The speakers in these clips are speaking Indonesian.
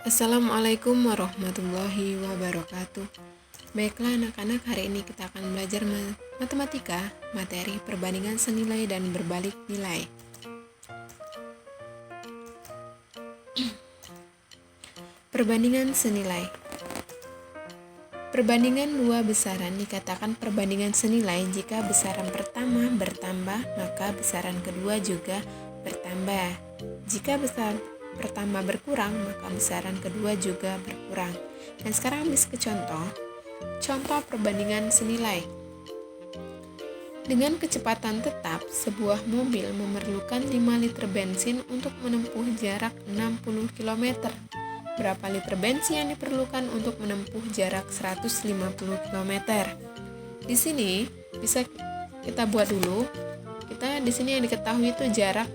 Assalamualaikum warahmatullahi wabarakatuh. Baiklah anak-anak, hari ini kita akan belajar matematika, materi perbandingan senilai dan berbalik nilai. Perbandingan senilai. Perbandingan dua besaran dikatakan perbandingan senilai jika besaran pertama bertambah, maka besaran kedua juga bertambah. Jika besaran pertama berkurang, maka besaran kedua juga berkurang. Dan sekarang bis ke contoh perbandingan senilai. Dengan kecepatan tetap, sebuah mobil memerlukan 5 liter bensin untuk menempuh jarak 60 km. Berapa liter bensin yang diperlukan untuk menempuh jarak 150 km? Di sini bisa kita buat dulu. Kita di sini yang diketahui itu jarak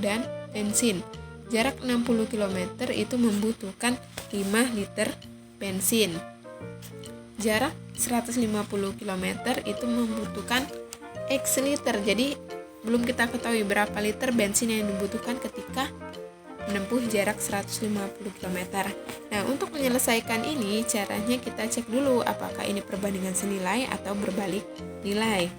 dan bensin. Jarak 60 km itu membutuhkan 5 liter bensin. Jarak 150 km itu membutuhkan X liter. Jadi belum kita ketahui berapa liter bensin yang dibutuhkan ketika menempuh jarak 150 km. Nah, untuk menyelesaikan ini caranya kita cek dulu apakah ini perbandingan senilai atau berbalik nilai.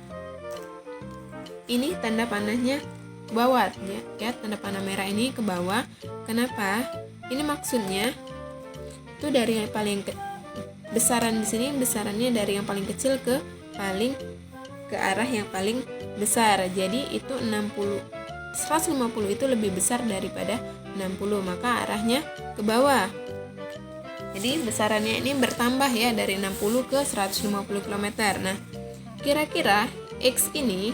Ini tanda panahnya ke bawah ya, tanda panah merah ini ke bawah. Kenapa? Ini maksudnya itu dari yang paling besaran di sini, besarannya dari yang paling kecil ke arah yang paling besar. Jadi itu 150 itu lebih besar daripada 60, maka arahnya ke bawah. Jadi besarannya ini bertambah ya, dari 60 ke 150 km. Nah, kira-kira X ini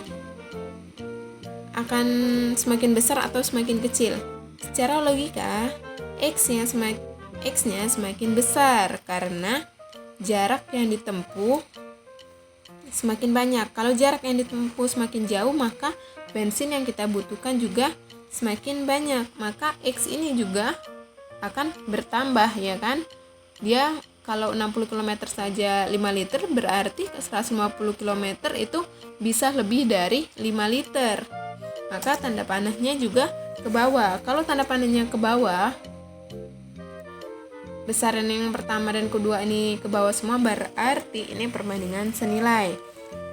akan semakin besar atau semakin kecil? Secara logika, X-nya semakin besar karena jarak yang ditempuh semakin banyak. Kalau jarak yang ditempuh semakin jauh, maka bensin yang kita butuhkan juga semakin banyak. Maka X ini juga akan bertambah, ya kan? Dia kalau 60 km saja 5 liter, berarti 150 km itu bisa lebih dari 5 liter. Maka tanda panahnya juga ke bawah. Kalau tanda panahnya ke bawah, besaran yang pertama dan kedua ini ke bawah semua, berarti ini perbandingan senilai.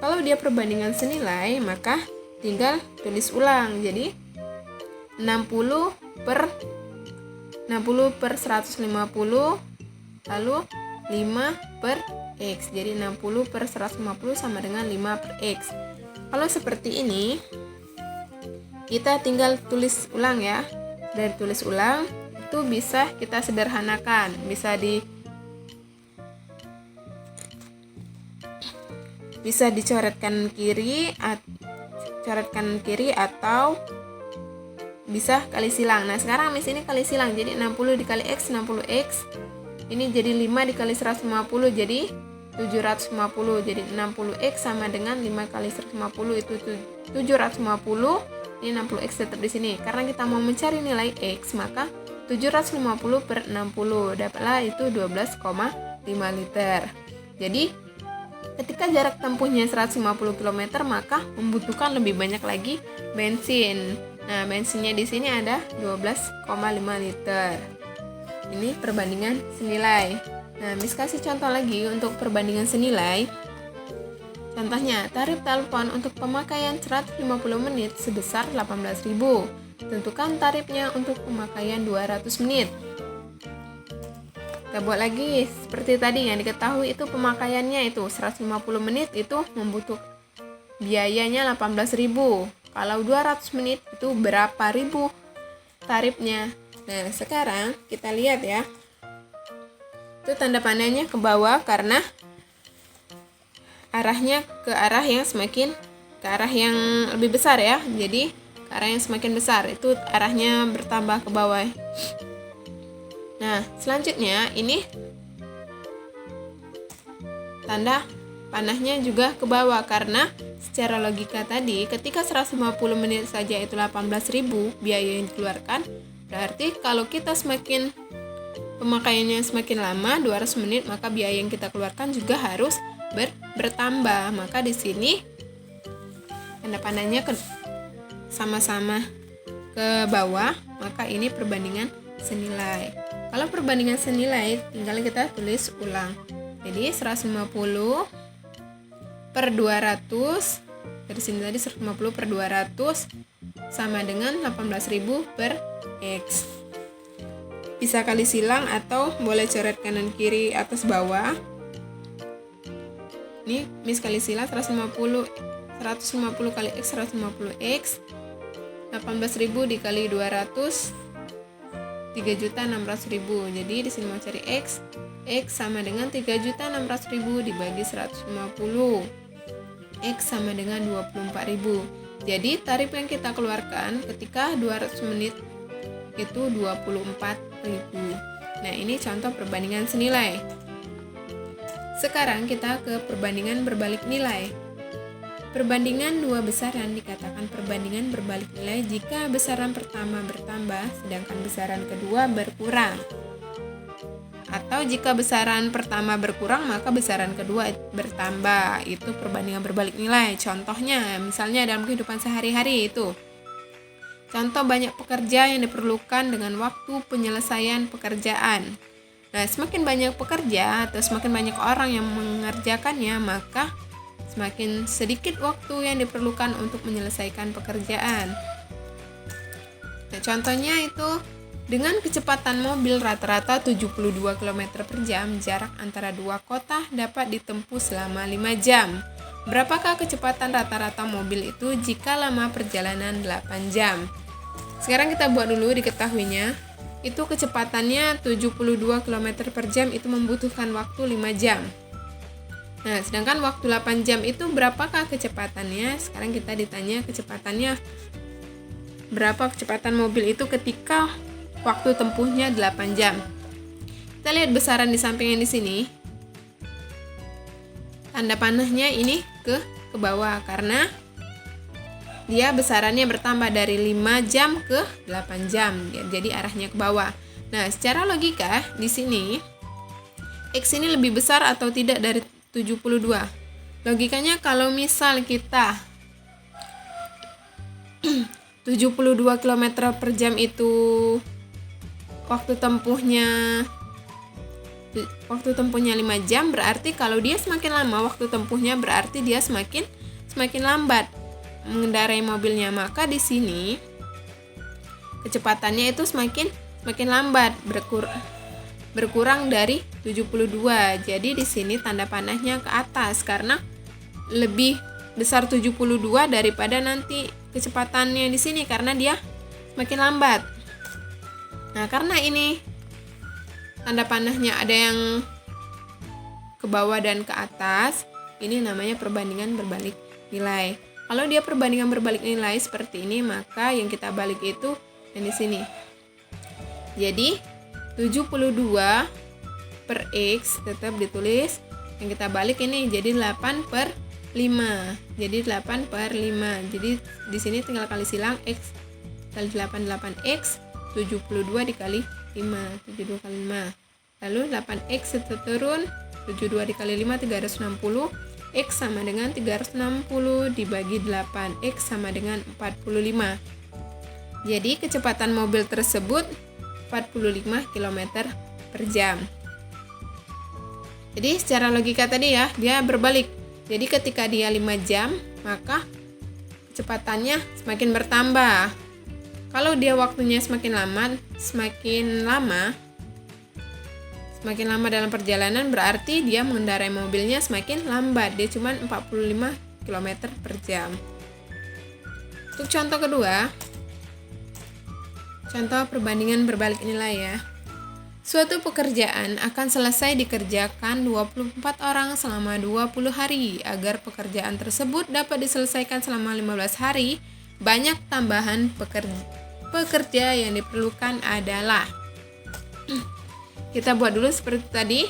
Kalau dia perbandingan senilai, maka tinggal tulis ulang. Jadi 60 per 150 lalu 5 per X. Jadi 60 per 150 sama dengan 5 per X. Kalau seperti ini, kita tinggal tulis ulang ya. Dari tulis ulang itu bisa kita sederhanakan, bisa dicoretkan kiri atau bisa kali silang. Nah, sekarang di sini kali silang. Jadi 60 dikali X 60X. Ini jadi 5 dikali 150 jadi 750. Jadi 60X sama dengan 5 kali 150 itu 750. Ini 60X tetap di sini. Karena kita mau mencari nilai X, maka 750 per 60 dapatlah itu 12,5 liter. Jadi ketika jarak tempuhnya 150 km, maka membutuhkan lebih banyak lagi bensin. Nah, bensinnya di sini ada 12,5 liter. Ini perbandingan senilai. Nah, Miss kasih contoh lagi untuk perbandingan senilai. Contohnya, tarif telepon untuk pemakaian 150 menit sebesar 18.000. Tentukan tarifnya untuk pemakaian 200 menit. Kita buat lagi seperti tadi yang diketahui itu pemakaiannya itu 150 menit itu membutuhkan biayanya 18.000. Kalau 200 menit itu berapa ribu tarifnya. Nah, sekarang kita lihat ya. Itu tanda panahnya ke bawah karena arahnya ke arah yang lebih besar ya. Jadi ke arah yang semakin besar itu arahnya bertambah ke bawah. Nah, selanjutnya ini tanda panahnya juga ke bawah karena secara logika tadi ketika 150 menit saja itu 18.000 biaya yang dikeluarkan, berarti kalau kita pemakaiannya semakin lama 200 menit, maka biaya yang kita keluarkan juga harus bertambah. Maka di sini tanda panahnya sama-sama ke bawah, maka ini perbandingan senilai. Kalau perbandingan senilai, tinggal kita tulis ulang. Jadi 150 per 200, dari sini tadi 150 per 200 sama dengan 18.000 per X. Bisa kali silang atau boleh coret kanan kiri atas bawah. Ini Miss kali silang 150 kali X 150X, 18.000 dikali 200, 3.600.000. Jadi di sini mau cari X sama dengan 3.600.000 dibagi 150. X sama dengan 24.000. Jadi tarif yang kita keluarkan ketika 200 menit itu 24.000. Nah, ini contoh perbandingan senilai. Sekarang kita ke perbandingan berbalik nilai. Perbandingan dua besaran dikatakan perbandingan berbalik nilai jika besaran pertama bertambah sedangkan besaran kedua berkurang. Atau jika besaran pertama berkurang maka besaran kedua bertambah. Itu perbandingan berbalik nilai. Contohnya misalnya dalam kehidupan sehari-hari itu. Contoh banyak pekerja yang diperlukan dengan waktu penyelesaian pekerjaan. Nah, semakin banyak pekerja atau semakin banyak orang yang mengerjakannya, maka semakin sedikit waktu yang diperlukan untuk menyelesaikan pekerjaan. Nah, contohnya itu dengan kecepatan mobil rata-rata 72 km per jam, jarak antara dua kota dapat ditempuh selama 5 jam. Berapakah kecepatan rata-rata mobil itu jika lama perjalanan 8 jam? Sekarang kita buat dulu diketahuinya. Itu kecepatannya 72 km per jam itu membutuhkan waktu 5 jam. Nah, sedangkan waktu 8 jam itu berapakah kecepatannya? Sekarang kita ditanya kecepatannya berapa kecepatan mobil itu ketika waktu tempuhnya 8 jam. Kita lihat besaran di samping yang di sini. Tanda panahnya ini ke bawah karena dia besarannya bertambah dari 5 jam ke 8 jam. Jadi arahnya ke bawah. Nah, secara logika di sini X ini lebih besar atau tidak dari 72. Logikanya kalau misal kita 72 km per jam itu waktu tempuhnya 5 jam, berarti kalau dia semakin lama waktu tempuhnya berarti dia semakin lambat mengendarai mobilnya. Maka di sini kecepatannya itu semakin lambat, berkurang dari 72. Jadi di sini tanda panahnya ke atas karena lebih besar 72 daripada nanti kecepatannya di sini karena dia semakin lambat. Nah, karena ini tanda panahnya ada yang ke bawah dan ke atas, ini namanya perbandingan berbalik nilai. Kalau dia perbandingan berbalik nilai seperti ini, maka yang kita balik itu yang di sini. Jadi 72 per X tetap ditulis, yang kita balik ini jadi 8 per 5. Jadi 8 per 5. Jadi di sini tinggal kali silang X kali 8 8X, 72 dikali 5, 72 kali 5. Lalu 8X itu turun, 72 dikali 5 360. X sama dengan 360 dibagi 8. X sama dengan 45. Jadi kecepatan mobil tersebut 45 km per jam. Jadi secara logika tadi ya, dia berbalik. Jadi ketika dia 5 jam, maka kecepatannya semakin bertambah. Kalau dia waktunya semakin lama dalam perjalanan, berarti dia mengendarai mobilnya semakin lambat. Dia cuma 45 km per jam. Untuk contoh kedua, contoh perbandingan berbalik nilai ya. Suatu pekerjaan akan selesai dikerjakan 24 orang selama 20 hari. Agar pekerjaan tersebut dapat diselesaikan selama 15 hari, banyak tambahan pekerja yang diperlukan adalah kita buat dulu seperti tadi.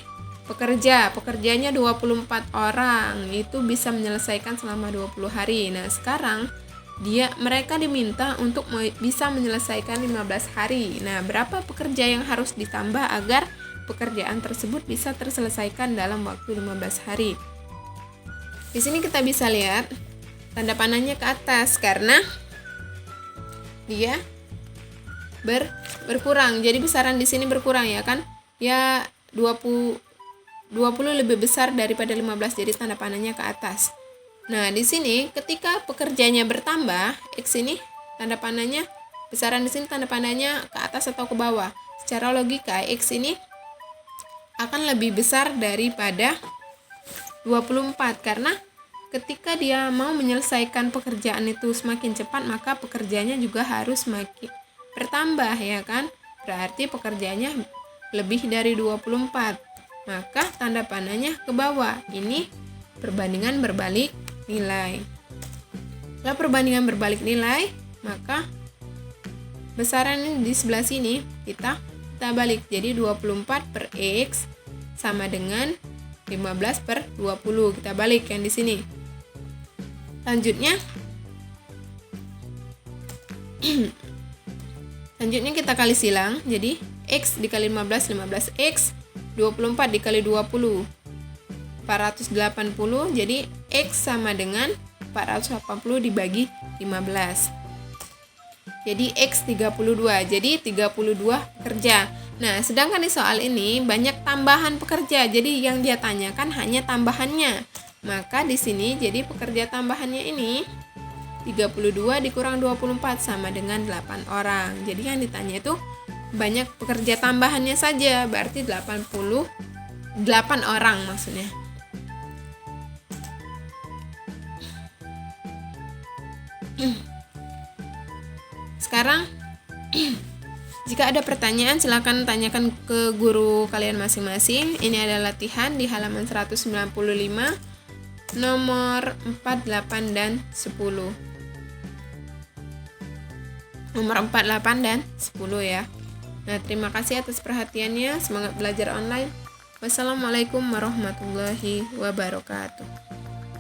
Pekerjanya 24 orang itu bisa menyelesaikan selama 20 hari. Nah, sekarang mereka diminta untuk bisa menyelesaikan 15 hari. Nah, berapa pekerja yang harus ditambah agar pekerjaan tersebut bisa terselesaikan dalam waktu 15 hari? Di sini kita bisa lihat tanda panahnya ke atas karena dia berkurang. Jadi besaran di sini berkurang ya kan? Ya 20 lebih besar daripada 15, jadi tanda panahnya ke atas. Nah, di sini ketika pekerjanya bertambah, X ini tanda panahnya, besaran di sini tanda panahnya ke atas atau ke bawah. Secara logika X ini akan lebih besar daripada 24 karena ketika dia mau menyelesaikan pekerjaan itu semakin cepat, maka pekerjaannya juga harus semakin bertambah ya kan? Berarti pekerjaannya lebih dari 24. Maka tanda panahnya ke bawah. Ini perbandingan berbalik nilai. Kalau perbandingan berbalik nilai, maka besaran ini di sebelah sini kita balik. Jadi 24 per X sama dengan 15 per 20. Kita balik yang di sini. Selanjutnya kita kali silang. Jadi X dikali 15, 15X. 24 dikali 20, 480. Jadi X sama dengan 480 dibagi 15. Jadi X 32. Jadi 32 pekerja. Nah, sedangkan di soal ini banyak tambahan pekerja. Jadi yang dia tanyakan hanya tambahannya. Maka di sini jadi pekerja tambahannya ini 32 dikurang 24 sama dengan 8 orang. Jadi yang ditanya itu banyak pekerja tambahannya saja, berarti 88 orang maksudnya. Sekarang jika ada pertanyaan silakan tanyakan ke guru kalian masing-masing. Ini adalah latihan di halaman 195 nomor 4, 8 dan 10. Nomor 4, 8 dan 10 ya. Nah, terima kasih atas perhatiannya. Semangat belajar online. Wassalamualaikum warahmatullahi wabarakatuh.